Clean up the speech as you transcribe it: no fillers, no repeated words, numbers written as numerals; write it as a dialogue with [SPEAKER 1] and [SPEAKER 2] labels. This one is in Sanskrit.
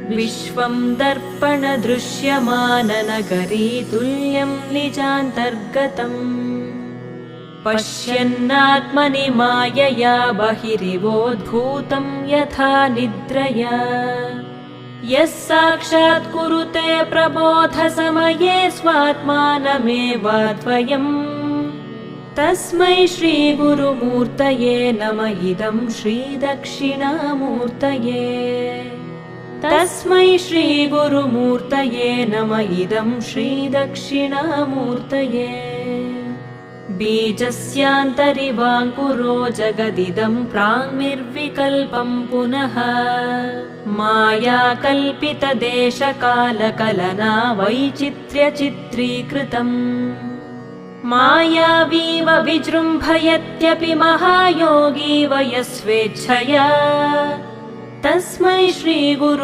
[SPEAKER 1] विश्वं दर्पणदृश्यमाननगरी तुल्यं निजान्तर्गतम् पश्यन्नात्मनि मायया बहिरिवोद्भूतं यथा निद्रया यः साक्षात् कुरुते प्रबोधसमये स्वात्मानमेवाद्वयम् तस्मै श्रीगुरुमूर्तये नम इदं श्रीदक्षिणामूर्तये तस्मै श्रीगुरुमूर्तये नम इदं श्रीदक्षिणामूर्तये बीजस्यान्तरिवाङ्कुरो जगदिदं प्राङ्निर्विकल्पं पुनः मायाकल्पितदेशकालकलना वैचित्र्यचित्रीकृतम् मायावीव विजृम्भयत्यपि महायोगी वयस्वेच्छया तस्मै श्रीगुरु